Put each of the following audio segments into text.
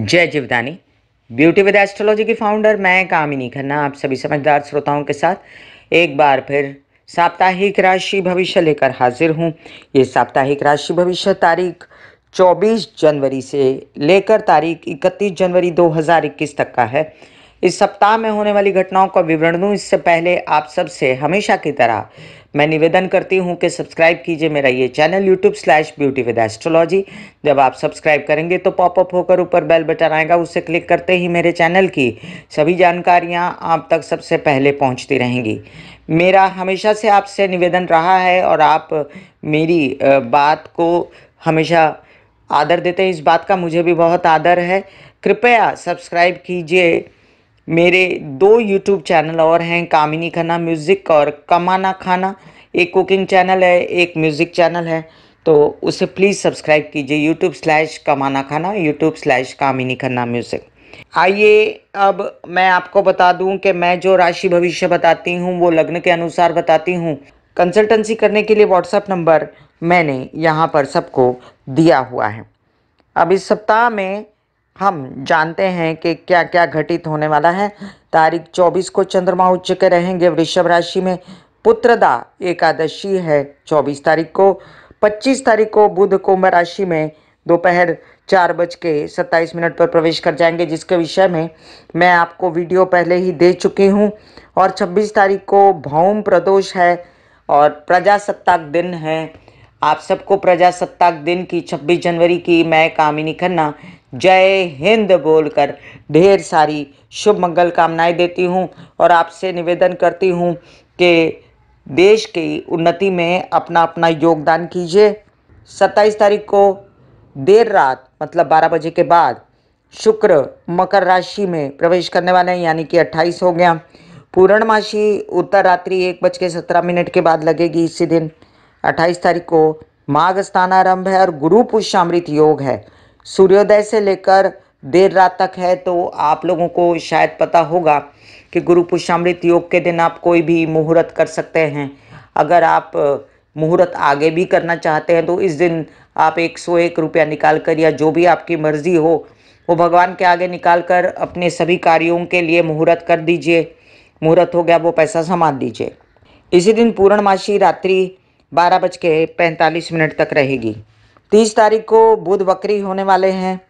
जय Jivdani. Beauty with astrology की founder मैं कामिनी खन्ना आप सभी समझदार श्रोताओं के साथ एक बार फिर साप्ताहिक राशि भविष्य लेकर हाजिर हूँ। ये साप्ताहिक राशि भविष्य तारीख 24 जनवरी से लेकर तारीख 31 जनवरी 2021 तक का है। इस सप्ताह में होने वाली घटनाओं का विवरण दूं इससे पहले आप सबसे हमेशा की तरह मैं निवेदन करती हूं कि सब्सक्राइब कीजिए मेरा ये चैनल YouTube/ब्यूटी विद एस्ट्रोलॉजी। जब आप सब्सक्राइब करेंगे तो पॉपअप होकर ऊपर बेल बटन आएगा, उससे क्लिक करते ही मेरे चैनल की सभी जानकारियां आप तक सबसे पहले पहुंचती रहेंगी। मेरा हमेशा से आपसे निवेदन रहा है और आप मेरी बात को हमेशा आदर देते हैं, इस बात का मुझे भी बहुत आदर है। कृपया सब्सक्राइब कीजिए। मेरे 2 यूट्यूब चैनल और हैं, कामिनी खन्ना म्यूज़िक और कमाना खाना। एक कुकिंग चैनल है, एक म्यूज़िक चैनल है, तो उसे प्लीज़ सब्सक्राइब कीजिए। YouTube/कमाना खाना, YouTube/कामिनी खन्ना म्यूज़िक। आइए अब मैं आपको बता दूं कि मैं जो राशि भविष्य बताती हूं वो लग्न के अनुसार बताती हूं। कंसल्टेंसी करने के लिए व्हाट्सएप नंबर मैंने यहाँ पर सबको दिया हुआ है। अब इस सप्ताह में हम जानते हैं कि क्या क्या घटित होने वाला है। तारीख 24 को चंद्रमा उच्च के रहेंगे वृषभ राशि में। पुत्रदा एकादशी है 24 तारीख को। 25 तारीख को बुध कुंभ राशि में दोपहर 4:27 पर प्रवेश कर जाएंगे, जिसके विषय में मैं आपको वीडियो पहले ही दे चुकी हूँ। और 26 तारीख को भौम प्रदोष है और प्रजासत्ताक दिन है। आप सबको प्रजासत्ताक दिन की 26 जनवरी की मैं कामिनी खन्ना जय हिंद बोलकर ढेर सारी शुभ मंगल कामनाएं देती हूं और आपसे निवेदन करती हूं कि देश की उन्नति में अपना अपना योगदान कीजिए। 27 तारीख को देर रात मतलब 12 बजे के बाद शुक्र मकर राशि में प्रवेश करने वाले हैं, यानी कि 28 हो गया। पूर्णमासी उत्तर रात्रि 1:17 के बाद लगेगी। इसी दिन 28 तारीख को माघ स्थानारंभ है और गुरु पुष्यामृत योग है। सूर्योदय से लेकर देर रात तक है, तो आप लोगों को शायद पता होगा कि गुरु पुष्यामृत योग के दिन आप कोई भी मुहूर्त कर सकते हैं। अगर आप मुहूर्त आगे भी करना चाहते हैं तो इस दिन आप 101 रुपया निकाल कर या जो भी आपकी मर्जी हो वो भगवान के आगे निकाल कर अपने सभी कार्यों के लिए मुहूर्त कर दीजिए। मुहूर्त हो गया वो पैसा संभाल दीजिए। इसी दिन पूर्णमासी रात्रि 12:45 तक रहेगी। 30 तारीख को बुध वक्री होने वाले हैं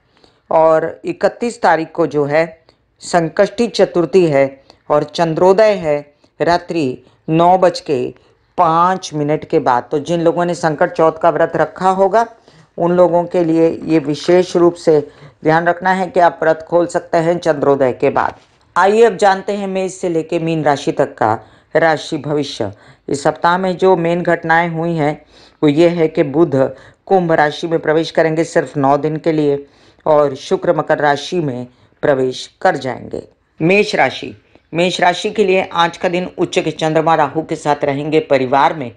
और 31 तारीख को जो है संकष्टी चतुर्थी है और चंद्रोदय है रात्रि 9:05 के बाद। तो जिन लोगों ने संकट चौथ का व्रत रखा होगा उन लोगों के लिए ये विशेष रूप से ध्यान रखना है कि आप व्रत खोल सकते हैं चंद्रोदय के बाद। आइए अब जानते हैं मेष से लेकर मीन राशि तक का राशि भविष्य। इस सप्ताह में जो मेन घटनाएं हुई हैं वो ये है कि बुध कुंभ राशि में प्रवेश करेंगे सिर्फ 9 दिन के लिए और शुक्र मकर राशि में प्रवेश कर जाएंगे। मेष राशि के लिए आज का दिन उच्च के चंद्रमा राहु के साथ रहेंगे। परिवार में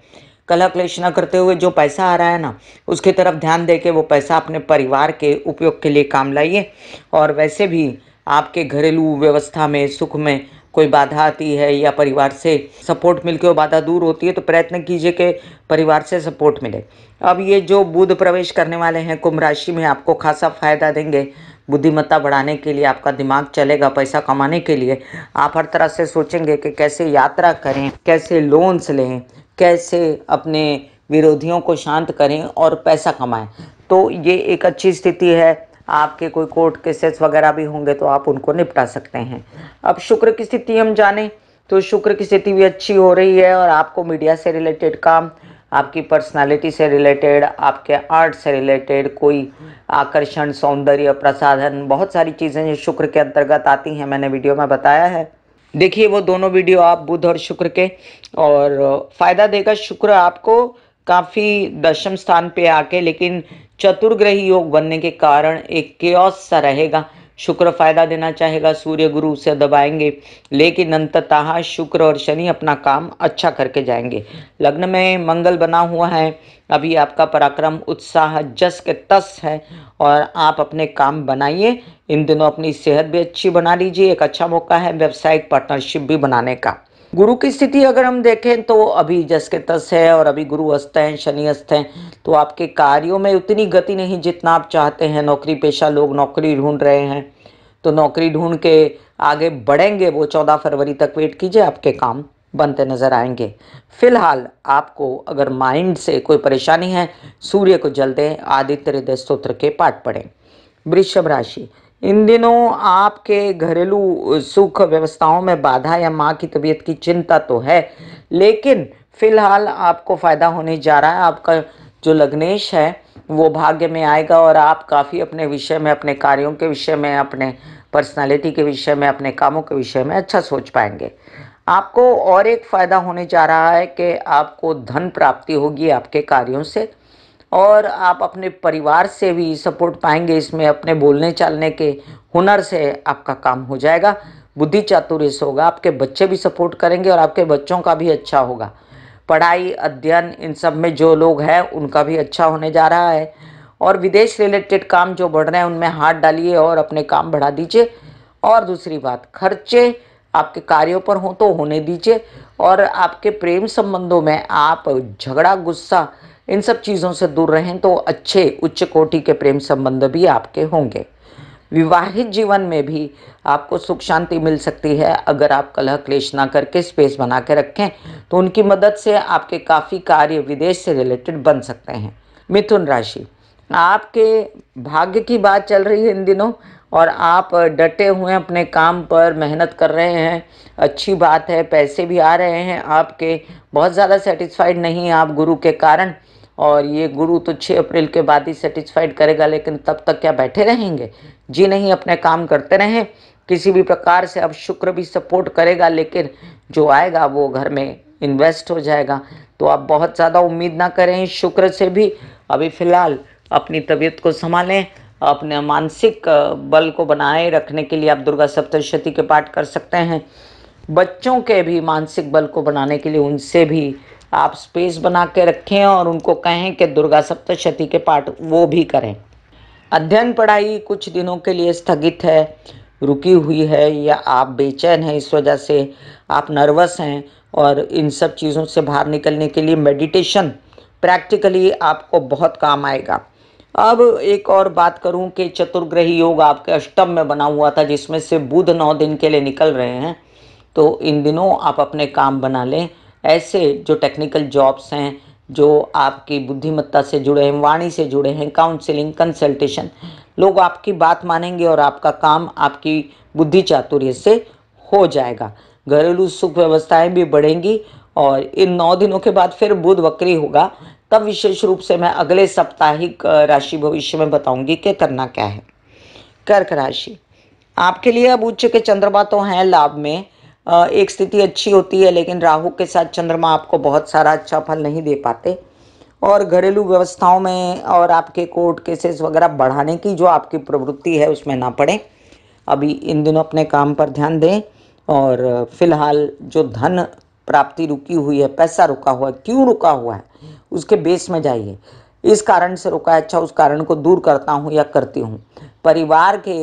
कलह क्लेश न करते हुए जो पैसा आ रहा है ना उसकी तरफ ध्यान दे के वो पैसा अपने परिवार के उपयोग के लिए काम लाइए। और वैसे भी आपके घरेलू व्यवस्था में सुख में कोई बाधा आती है या परिवार से सपोर्ट मिलकर वो बाधा दूर होती है तो प्रयत्न कीजिए कि परिवार से सपोर्ट मिले। अब ये जो बुध प्रवेश करने वाले हैं कुंभ राशि में आपको खासा फायदा देंगे। बुद्धिमत्ता बढ़ाने के लिए आपका दिमाग चलेगा। पैसा कमाने के लिए आप हर तरह से सोचेंगे कि कैसे यात्रा करें, कैसे लोन्स लें, कैसे अपने विरोधियों को शांत करें और पैसा कमाएं। तो ये एक अच्छी स्थिति है। आपके कोई कोर्ट केसेस वगैरह भी होंगे तो आप उनको निपटा सकते हैं। अब शुक्र की स्थिति हम जाने तो शुक्र की स्थिति भी अच्छी हो रही है और आपको मीडिया से रिलेटेड काम, आपकी पर्सनालिटी से रिलेटेड, आपके आर्ट से रिलेटेड कोई आकर्षण, सौंदर्य, प्रसाधन, बहुत सारी चीज़ें जो शुक्र के अंतर्गत आती हैं मैंने वीडियो में बताया है। देखिए वो दोनों वीडियो आप बुध और शुक्र के, और फायदा देगा शुक्र आपको काफ़ी दशम स्थान पे आके, लेकिन चतुर्ग्रही योग बनने के कारण एक केओस सा रहेगा। शुक्र फायदा देना चाहेगा, सूर्य गुरु से दबाएंगे, लेकिन अंततः शुक्र और शनि अपना काम अच्छा करके जाएंगे। लग्न में मंगल बना हुआ है। अभी आपका पराक्रम, उत्साह जस के तस है और आप अपने काम बनाइए। इन दिनों अपनी सेहत भी अच्छी बना लीजिए। एक अच्छा मौका है व्यावसायिक पार्टनरशिप भी बनाने का। गुरु की स्थिति अगर हम देखें तो अभी जस के तस है और अभी गुरु अस्त हैं, शनि अस्त हैं, तो आपके कार्यों में उतनी गति नहीं जितना आप चाहते हैं। नौकरी पेशा लोग नौकरी ढूंढ रहे हैं तो नौकरी ढूंढ के आगे बढ़ेंगे, वो 14 फरवरी तक वेट कीजिए, आपके काम बनते नजर आएंगे। फिलहाल आपको अगर माइंड से कोई परेशानी है, सूर्य को जल दें, आदित्य हृदय स्तोत्र के पाठ पढ़ें। वृषभ राशि, इन दिनों आपके घरेलू सुख व्यवस्थाओं में बाधा या माँ की तबीयत की चिंता तो है, लेकिन फिलहाल आपको फायदा होने जा रहा है। आपका जो लग्नेश है वो भाग्य में आएगा और आप काफ़ी अपने विषय में, अपने कार्यों के विषय में, अपने पर्सनालिटी के विषय में, अपने कामों के विषय में अच्छा सोच पाएंगे। आपको और एक फायदा होने जा रहा है कि आपको धन प्राप्ति होगी आपके कार्यों से, और आप अपने परिवार से भी सपोर्ट पाएंगे। इसमें अपने बोलने चालने के हुनर से आपका काम हो जाएगा, बुद्धि चातुर्य से होगा। आपके बच्चे भी सपोर्ट करेंगे और आपके बच्चों का भी अच्छा होगा। पढ़ाई, अध्ययन, इन सब में जो लोग हैं उनका भी अच्छा होने जा रहा है। और विदेश रिलेटेड काम जो बढ़ रहे हैं उनमें हाथ डालिए और अपने काम बढ़ा दीजिए। और दूसरी बात, खर्चे आपके कार्यों पर हो तो होने दीजिए। और आपके प्रेम संबंधों में आप झगड़ा, गुस्सा, इन सब चीज़ों से दूर रहें तो अच्छे उच्च कोटि के प्रेम संबंध भी आपके होंगे। विवाहित जीवन में भी आपको सुख शांति मिल सकती है। अगर आप कलह क्लेश ना करके स्पेस बना के रखें तो उनकी मदद से आपके काफ़ी कार्य विदेश से रिलेटेड बन सकते हैं। मिथुन राशि, आपके भाग्य की बात चल रही है इन दिनों और आप डटे हुए हैं अपने काम पर, मेहनत कर रहे हैं, अच्छी बात है। पैसे भी आ रहे हैं आपके, बहुत ज़्यादा सेटिस्फाइड नहीं हैं आप गुरु के कारण। और ये गुरु तो 6 अप्रैल के बाद ही सेटिस्फाइड करेगा, लेकिन तब तक क्या बैठे रहेंगे? जी नहीं, अपने काम करते रहें। किसी भी प्रकार से अब शुक्र भी सपोर्ट करेगा, लेकिन जो आएगा वो घर में इन्वेस्ट हो जाएगा। तो आप बहुत ज़्यादा उम्मीद ना करें शुक्र से भी। अभी फ़िलहाल अपनी तबीयत को संभालें। अपने मानसिक बल को बनाए रखने के लिए आप दुर्गा सप्तशती के पाठ कर सकते हैं। बच्चों के भी मानसिक बल को बनाने के लिए उनसे भी आप स्पेस बना के रखें और उनको कहें कि दुर्गा सप्तशती के पाठ वो भी करें। अध्ययन पढ़ाई कुछ दिनों के लिए स्थगित है, रुकी हुई है, या आप बेचैन हैं, इस वजह से आप नर्वस हैं। और इन सब चीज़ों से बाहर निकलने के लिए मेडिटेशन प्रैक्टिकली आपको बहुत काम आएगा। अब एक और बात करूं कि चतुर्ग्रही योग आपके अष्टम में बना हुआ था, जिसमें से बुध 9 दिन के लिए निकल रहे हैं। तो इन दिनों आप अपने काम बना लें। ऐसे जो टेक्निकल जॉब्स हैं, जो आपकी बुद्धिमत्ता से जुड़े हैं, वाणी से जुड़े हैं, काउंसलिंग, कंसल्टेशन, लोग आपकी बात मानेंगे और आपका काम आपकी बुद्धि चातुर्य से हो जाएगा। घरेलू सुख व्यवस्थाएं भी बढ़ेंगी। और इन 9 दिनों के बाद फिर बुध वक्री होगा, तब विशेष रूप से मैं अगले साप्ताहिक राशि भविष्य में बताऊंगी कि करना क्या है। कर्क राशि, आपके लिए अब उच्च के चंद्रमा तो हैं लाभ में, एक स्थिति अच्छी होती है, लेकिन राहु के साथ चंद्रमा आपको बहुत सारा अच्छा फल नहीं दे पाते। और घरेलू व्यवस्थाओं में और आपके कोर्ट केसेस वगैरह बढ़ाने की जो आपकी प्रवृत्ति है उसमें ना पड़े। अभी इन दिनों अपने काम पर ध्यान दें। और फिलहाल जो धन प्राप्ति रुकी हुई है, पैसा रुका हुआ है, क्यों रुका हुआ है उसके बेस में जाइए। इस कारण से रुका है, अच्छा उस कारण को दूर करता हूँ या करती हूँ। परिवार के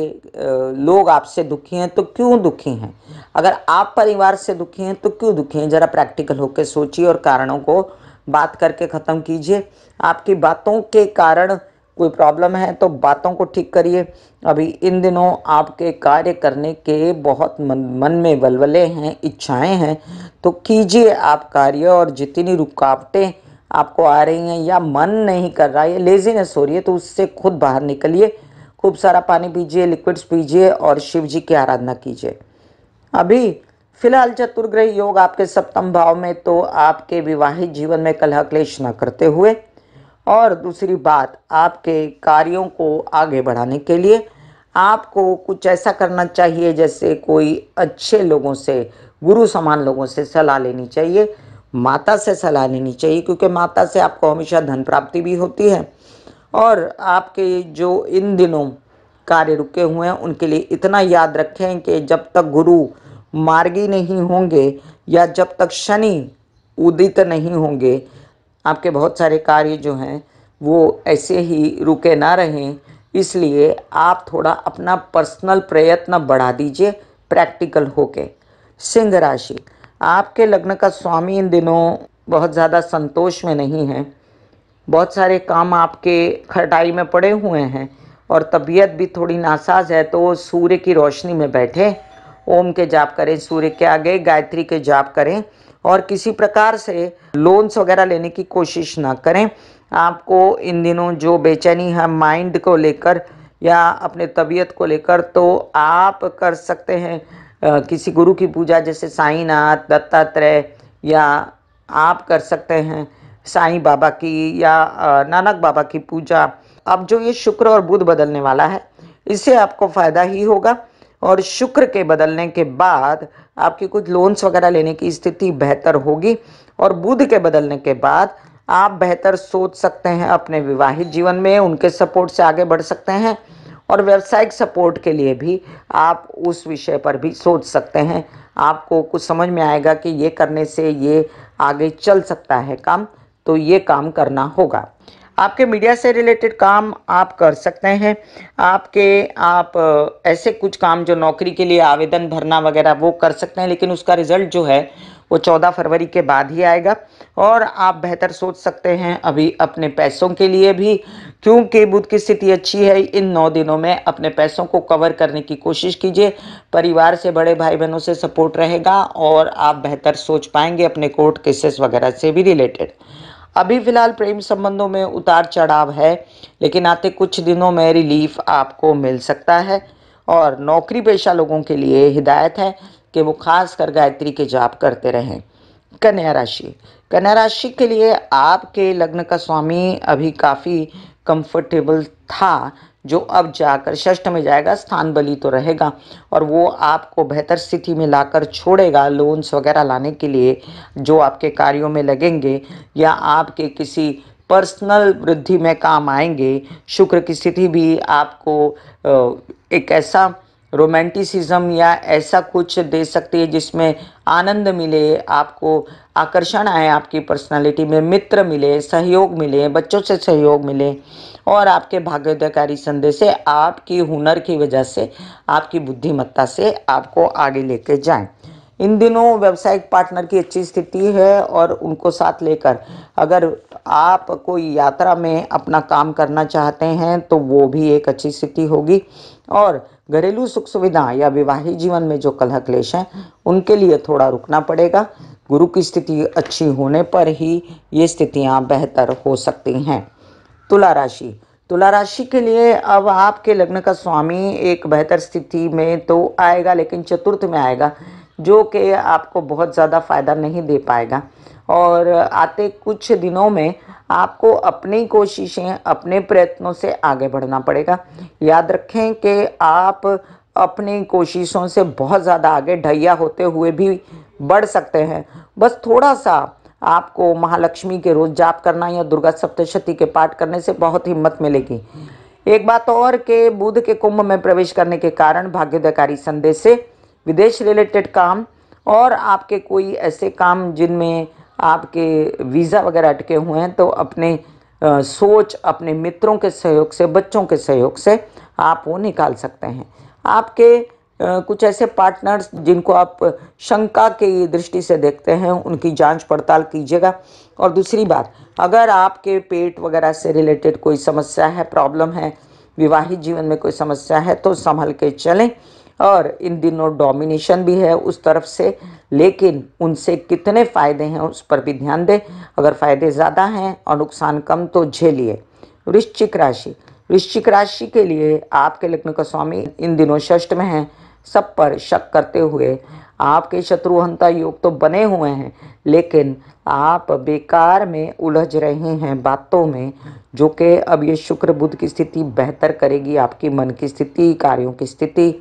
लोग आपसे दुखी हैं तो क्यों दुखी हैं? अगर आप परिवार से दुखी हैं तो क्यों दुखी हैं? ज़रा प्रैक्टिकल होकर सोचिए और कारणों को बात करके ख़त्म कीजिए। आपकी बातों के कारण कोई प्रॉब्लम है तो बातों को ठीक करिए। अभी इन दिनों आपके कार्य करने के बहुत मन में वलवले हैं, इच्छाएं हैं, तो कीजिए आप कार्य। और जितनी रुकावटें आपको आ रही हैं या मन नहीं कर रहा है, लेजीनेस हो रही है, तो उससे खुद बाहर निकलिए। खूब सारा पानी पीजिए, लिक्विड्स पीजिए और शिव जी की आराधना कीजिए। अभी फिलहाल चतुर्ग्रह योग आपके सप्तम भाव में, तो आपके विवाहित जीवन में कलह क्लेश न करते हुए, और दूसरी बात, आपके कार्यों को आगे बढ़ाने के लिए आपको कुछ ऐसा करना चाहिए जैसे कोई अच्छे लोगों से, गुरु समान लोगों से सलाह लेनी चाहिए। माता से सलाह लेनी चाहिए, क्योंकि माता से आपको हमेशा धन प्राप्ति भी होती है। और आपके जो इन दिनों कार्य रुके हुए हैं उनके लिए इतना याद रखें कि जब तक गुरु मार्गी नहीं होंगे या जब तक शनि उदित नहीं होंगे, आपके बहुत सारे कार्य जो हैं वो ऐसे ही रुके ना रहें। इसलिए आप थोड़ा अपना पर्सनल प्रयत्न बढ़ा दीजिए प्रैक्टिकल होके। सिंह राशि, आपके लग्न का स्वामी इन दिनों बहुत ज़्यादा संतोष में नहीं है। बहुत सारे काम आपके खटाई में पड़े हुए हैं और तबीयत भी थोड़ी नासाज है, तो सूर्य की रोशनी में बैठे ओम के जाप करें, सूर्य के आगे गायत्री के जाप करें और किसी प्रकार से लोन्स वगैरह लेने की कोशिश ना करें। आपको इन दिनों जो बेचैनी है माइंड को लेकर या अपने तबीयत को लेकर, तो आप कर सकते हैं किसी गुरु की पूजा, जैसे साईनाथ, दत्तात्रेय, या आप कर सकते हैं साईं बाबा की या नानक बाबा की पूजा। अब जो ये शुक्र और बुध बदलने वाला है, इससे आपको फायदा ही होगा और शुक्र के बदलने के बाद आपकी कुछ लोन्स वगैरह लेने की स्थिति बेहतर होगी और बुध के बदलने के बाद आप बेहतर सोच सकते हैं अपने विवाहित जीवन में, उनके सपोर्ट से आगे बढ़ सकते हैं और व्यावसायिक सपोर्ट के लिए भी आप उस विषय पर भी सोच सकते हैं। आपको कुछ समझ में आएगा कि ये करने से ये आगे चल सकता है काम, तो ये काम करना होगा। आपके मीडिया से रिलेटेड काम आप कर सकते हैं। आप ऐसे कुछ काम जो नौकरी के लिए आवेदन भरना वगैरह वो कर सकते हैं, लेकिन उसका रिजल्ट जो है वो 14 फरवरी के बाद ही आएगा। और आप बेहतर सोच सकते हैं अभी अपने पैसों के लिए भी, क्योंकि बुध की स्थिति अच्छी है। इन 9 दिनों में अपने पैसों को कवर करने की कोशिश कीजिए। परिवार से, बड़े भाई बहनों से सपोर्ट रहेगा और आप बेहतर सोच पाएंगे अपने कोर्ट केसेस वगैरह से भी रिलेटेड। अभी फिलहाल प्रेम संबंधों में उतार चढ़ाव है, लेकिन आते कुछ दिनों में रिलीफ आपको मिल सकता है। और नौकरी पेशा लोगों के लिए हिदायत है कि वो खासकर गायत्री के जाप करते रहें। कन्या राशि, कन्या राशि के लिए आपके लग्न का स्वामी अभी काफ़ी कंफर्टेबल था, जो अब जाकर षष्ठ में जाएगा, स्थान बली तो रहेगा और वो आपको बेहतर स्थिति में लाकर छोड़ेगा लोन्स वगैरह लाने के लिए जो आपके कार्यों में लगेंगे या आपके किसी पर्सनल वृद्धि में काम आएंगे। शुक्र की स्थिति भी आपको एक ऐसा रोमांटिसिज्म या ऐसा कुछ दे सकती है जिसमें आनंद मिले, आपको आकर्षण आए, आपकी पर्सनालिटी में मित्र मिले, सहयोग मिले, बच्चों से सहयोग मिले और आपके भाग्योदयकारी संदेश से, आपकी हुनर की वजह से, आपकी बुद्धिमत्ता से आपको आगे लेके जाएं। इन दिनों व्यावसायिक पार्टनर की अच्छी स्थिति है और उनको साथ लेकर अगर आप कोई यात्रा में अपना काम करना चाहते हैं तो वो भी एक अच्छी स्थिति होगी। और घरेलू सुख सुविधा या विवाहित जीवन में जो कलह क्लेश हैं उनके लिए थोड़ा रुकना पड़ेगा। गुरु की स्थिति अच्छी होने पर ही ये स्थितियां बेहतर हो सकती हैं। तुला राशि, तुला राशि के लिए अब आपके लग्न का स्वामी एक बेहतर स्थिति में तो आएगा, लेकिन चतुर्थ में आएगा, जो कि आपको बहुत ज़्यादा फायदा नहीं दे पाएगा। और आते कुछ दिनों में आपको अपनी कोशिशें, अपने प्रयत्नों से आगे बढ़ना पड़ेगा। याद रखें कि आप अपनी कोशिशों से बहुत ज़्यादा आगे ढैया होते हुए भी बढ़ सकते हैं। बस थोड़ा सा आपको महालक्ष्मी के रोज जाप करना या दुर्गा सप्तशती के पाठ करने से बहुत हिम्मत मिलेगी। एक बात और कि बुध के कुंभ में प्रवेश करने के कारण भाग्योदयकारी संदेश से विदेश रिलेटेड काम और आपके कोई ऐसे काम जिनमें आपके वीज़ा वगैरह अटके हुए हैं, तो अपने सोच, अपने मित्रों के सहयोग से, बच्चों के सहयोग से आप वो निकाल सकते हैं। आपके कुछ ऐसे पार्टनर्स जिनको आप शंका की दृष्टि से देखते हैं, उनकी जांच पड़ताल कीजिएगा। और दूसरी बात, अगर आपके पेट वगैरह से रिलेटेड कोई समस्या है, प्रॉब्लम है, विवाहित जीवन में कोई समस्या है, तो संभल के चलें। और इन दिनों डोमिनेशन भी है उस तरफ से, लेकिन उनसे कितने फ़ायदे हैं उस पर भी ध्यान दें। अगर फ़ायदे ज़्यादा हैं और नुकसान कम तो झेलिए। वृश्चिक राशि, वृश्चिक राशि के लिए आपके लग्न का स्वामी इन दिनों षष्ठ में है। सब पर शक करते हुए आपके शत्रुहंता योग तो बने हुए हैं, लेकिन आप बेकार में उलझ रहे हैं बातों में, जो कि अब ये शुक्र बुध की स्थिति बेहतर करेगी। आपकी मन की स्थिति, कार्यों की स्थिति,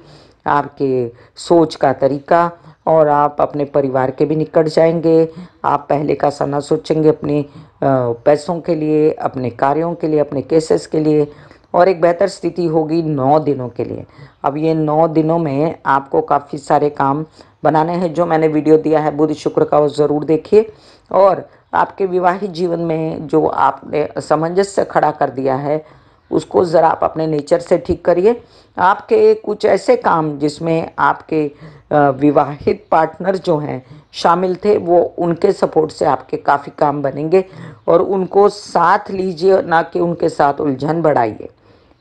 आपके सोच का तरीका, और आप अपने परिवार के भी निकट जाएंगे। आप पहले का सा ना सोचेंगे अपने पैसों के लिए, अपने कार्यों के लिए, अपने केसेस के लिए, और एक बेहतर स्थिति होगी 9 दिनों के लिए। अब ये 9 दिनों में आपको काफ़ी सारे काम बनाने हैं। जो मैंने वीडियो दिया है बुध शुक्र का, वो ज़रूर देखिए। और आपके विवाहित जीवन में जो आपने सामंजस्य खड़ा कर दिया है, उसको ज़रा आप अपने नेचर से ठीक करिए। आपके कुछ ऐसे काम जिसमें आपके विवाहित पार्टनर जो हैं शामिल थे, वो उनके सपोर्ट से आपके काफ़ी काम बनेंगे और उनको साथ लीजिए, ना कि उनके साथ उलझन बढ़ाइए।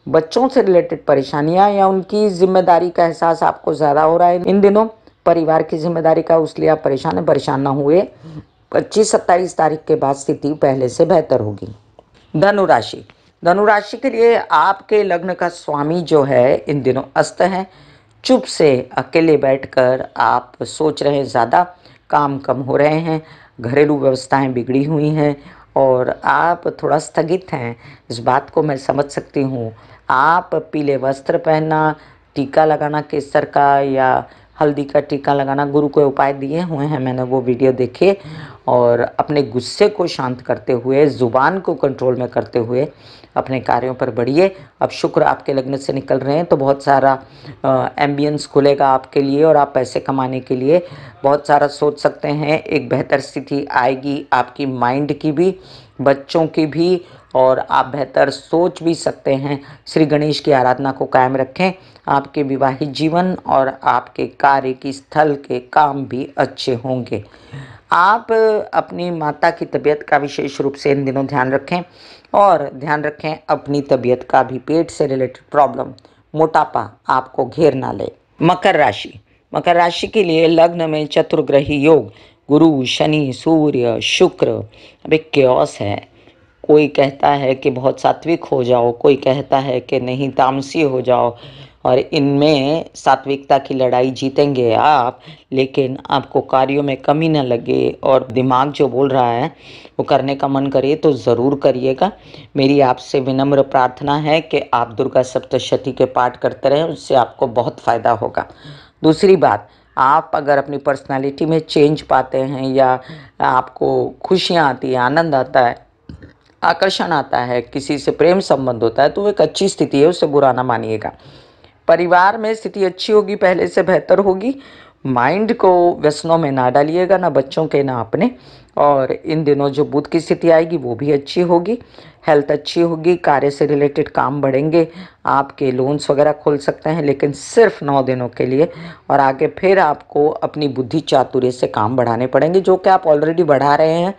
बच्चों से रिलेटेड परेशानियां या उनकी जिम्मेदारी का एहसास आपको ज़्यादा हो रहा है इन दिनों, परिवार की जिम्मेदारी का, उसलिए आप परेशान ना हुए। 25-27 तारीख के बाद स्थिति पहले से बेहतर होगी। धनु राशि। धनु राशि के लिए आपके लग्न का स्वामी जो है इन दिनों अस्त है। चुप से अकेले बैठकर आप सोच रहे हैं, ज़्यादा काम कम हो रहे हैं, घरेलू व्यवस्थाएं बिगड़ी हुई हैं और आप थोड़ा स्थगित हैं। इस बात को मैं समझ सकती हूँ। आप पीले वस्त्र पहनना, टीका लगाना केसर का या हल्दी का टीका लगाना, गुरु को उपाय दिए हुए हैं, मैंने वो वीडियो देखे। और अपने गुस्से को शांत करते हुए, ज़ुबान को कंट्रोल में करते हुए अपने कार्यों पर बढ़िए। अब शुक्र आपके लग्न से निकल रहे हैं तो बहुत सारा एम्बियंस खुलेगा आपके लिए और आप पैसे कमाने के लिए बहुत सारा सोच सकते हैं। एक बेहतर स्थिति आएगी आपकी माइंड की भी, बच्चों की भी, और आप बेहतर सोच भी सकते हैं। श्री गणेश की आराधना को कायम रखें। आपके विवाहित जीवन और आपके कार्य की स्थल के काम भी अच्छे होंगे। आप अपनी माता की तबीयत का विशेष रूप से इन दिनों ध्यान रखें और ध्यान रखें अपनी तबीयत का भी। पेट से रिलेटेड प्रॉब्लम, मोटापा आपको घेर ना ले। मकर राशि। मकर राशि के लिए लग्न में चतुर्ग्रही योग, गुरु, शनि, सूर्य, शुक्र। अब एक क्योस है। कोई कहता है कि बहुत सात्विक हो जाओ, कोई कहता है कि नहीं तामसी हो जाओ, और इनमें सात्विकता की लड़ाई जीतेंगे आप, लेकिन आपको कार्यों में कमी न लगे और दिमाग जो बोल रहा है वो करने का मन करे तो ज़रूर करिएगा। मेरी आपसे विनम्र प्रार्थना है कि आप दुर्गा सप्तशती के पाठ करते रहें, उससे आपको बहुत फ़ायदा होगा। दूसरी बात, आप अगर अपनी पर्सनालिटी में चेंज पाते हैं या आपको खुशियाँ आती है, आनंद आता है, आकर्षण आता है, किसी से प्रेम संबंध होता है, तो वो एक अच्छी स्थिति है, उसे बुरा ना मानिएगा। परिवार में स्थिति अच्छी होगी, पहले से बेहतर होगी। माइंड को व्यसनों में ना डालिएगा, ना बच्चों के ना अपने। और इन दिनों जो बुध की स्थिति आएगी वो भी अच्छी होगी। हेल्थ अच्छी होगी, कार्य से रिलेटेड काम बढ़ेंगे, आपके लोन्स वगैरह खोल सकते हैं, लेकिन सिर्फ 9 दिनों के लिए। और आगे फिर आपको अपनी बुद्धि चातुर्य से काम बढ़ाने पड़ेंगे, जो कि आप ऑलरेडी बढ़ा रहे हैं।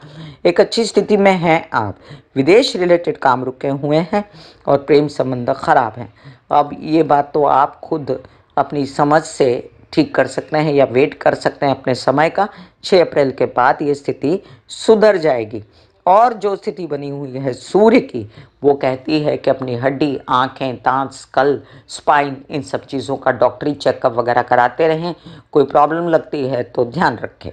एक अच्छी स्थिति में हैं आप। विदेश रिलेटेड काम रुके हुए हैं और प्रेम संबंध खराब हैं। अब ये बात तो आप खुद अपनी समझ से ठीक कर सकते हैं या वेट कर सकते हैं अपने समय का। 6 अप्रैल के बाद ये स्थिति सुधर जाएगी। और जो स्थिति बनी हुई है सूर्य की, वो कहती है कि अपनी हड्डी, आँखें, दांत, स्कल, स्पाइन, इन सब चीज़ों का डॉक्टरी चेकअप वगैरह कराते रहें। कोई प्रॉब्लम लगती है तो ध्यान रखें।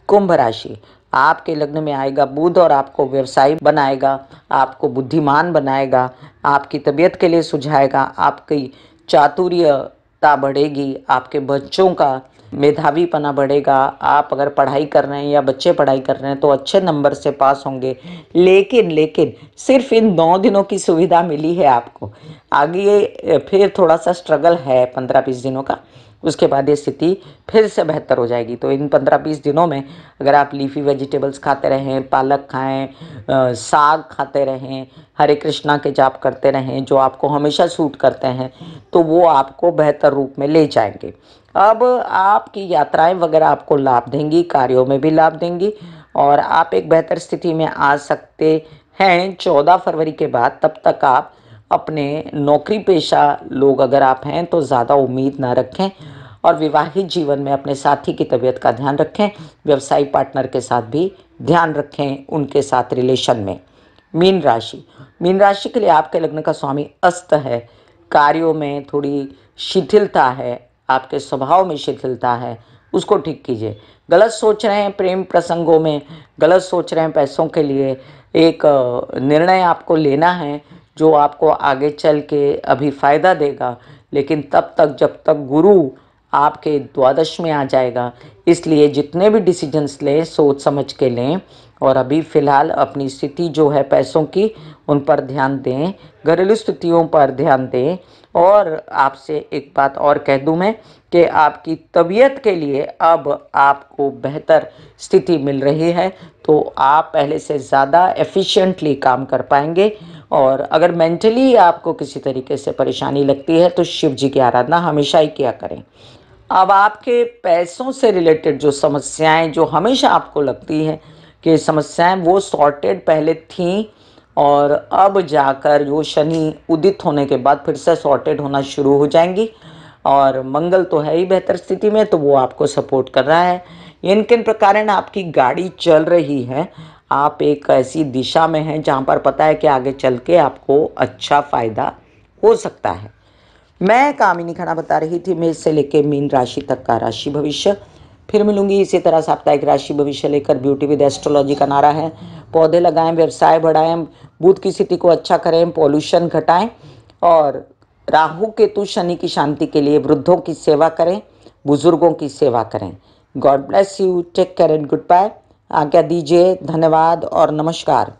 कुंभ राशि। आपके लग्न में आएगा बुध और आपको व्यवसायी बनाएगा, आपको बुद्धिमान बनाएगा, आपकी तबीयत के लिए सुझाएगा, आपकी चातुर्यता बढ़ेगी, आपके बच्चों का मेधावीपना बढ़ेगा। आप अगर पढ़ाई कर रहे हैं या बच्चे पढ़ाई कर रहे हैं तो अच्छे नंबर से पास होंगे। लेकिन सिर्फ इन 9 दिनों की सुविधा मिली है आपको। आगे फिर थोड़ा सा स्ट्रगल है 15-20 दिनों का, उसके बाद ये स्थिति फिर से बेहतर हो जाएगी। तो इन 15-20 दिनों में अगर आप लीफी वेजिटेबल्स खाते रहें, पालक खाएं, साग खाते रहें, हरे कृष्णा के जाप करते रहें जो आपको हमेशा सूट करते हैं, तो वो आपको बेहतर रूप में ले जाएंगे। अब आपकी यात्राएं वगैरह आपको लाभ देंगी, कार्यों में भी लाभ देंगी और आप एक बेहतर स्थिति में आ सकते हैं 14 फरवरी के बाद। तब तक आप अपने नौकरी पेशा लोग अगर आप हैं तो ज़्यादा उम्मीद ना रखें और विवाहित जीवन में अपने साथी की तबीयत का ध्यान रखें। व्यवसायिक पार्टनर के साथ भी ध्यान रखें, उनके साथ रिलेशन में। मीन राशि। मीन राशि के लिए आपके लग्न का स्वामी अस्त है। कार्यों में थोड़ी शिथिलता है, आपके स्वभाव में शिथिलता है, उसको ठीक कीजिए। गलत सोच रहे हैं प्रेम प्रसंगों में, गलत सोच रहे हैं पैसों के लिए। एक निर्णय आपको लेना है जो आपको आगे चल के अभी फ़ायदा देगा, लेकिन तब तक जब तक गुरु आपके द्वादश में आ जाएगा। इसलिए जितने भी डिसीजंस लें सोच समझ के लें और अभी फ़िलहाल अपनी स्थिति जो है पैसों की, उन पर ध्यान दें, घरेलू स्थितियों पर ध्यान दें। और आपसे एक बात और कह दूं मैं कि आपकी तबीयत के लिए अब आपको बेहतर स्थिति मिल रही है, तो आप पहले से ज़्यादा एफिशिएंटली काम कर पाएंगे और अगर मेंटली आपको किसी तरीके से परेशानी लगती है तो शिव जी की आराधना हमेशा ही किया करें। अब आपके पैसों से रिलेटेड जो समस्याएं जो हमेशा आपको लगती हैं कि समस्याएं वो सॉर्टेड पहले थीं और अब जाकर वो शनि उदित होने के बाद फिर से सॉर्टेड होना शुरू हो जाएंगी, और मंगल तो है ही बेहतर स्थिति में, तो वो आपको सपोर्ट कर रहा है। इन किन प्रकार आपकी गाड़ी चल रही है, आप एक ऐसी दिशा में हैं जहाँ पर पता है कि आगे चल के आपको अच्छा फायदा हो सकता है। मैं कामिनी खन्ना बता रही थी मेष से लेके मीन राशि तक का राशि भविष्य। फिर मिलूंगी इसी तरह साप्ताहिक राशि भविष्य लेकर। ब्यूटी विद एस्ट्रोलॉजी का नारा है, पौधे लगाएं, व्यवसाय बढ़ाएं, बुध की स्थिति को अच्छा करें, पॉल्यूशन घटाएं, और राहु केतु शनि की शांति के लिए वृद्धों की सेवा करें, बुजुर्गों की सेवा करें। God bless you, take care and goodbye. आज्ञा दीजिए, धन्यवाद और नमस्कार।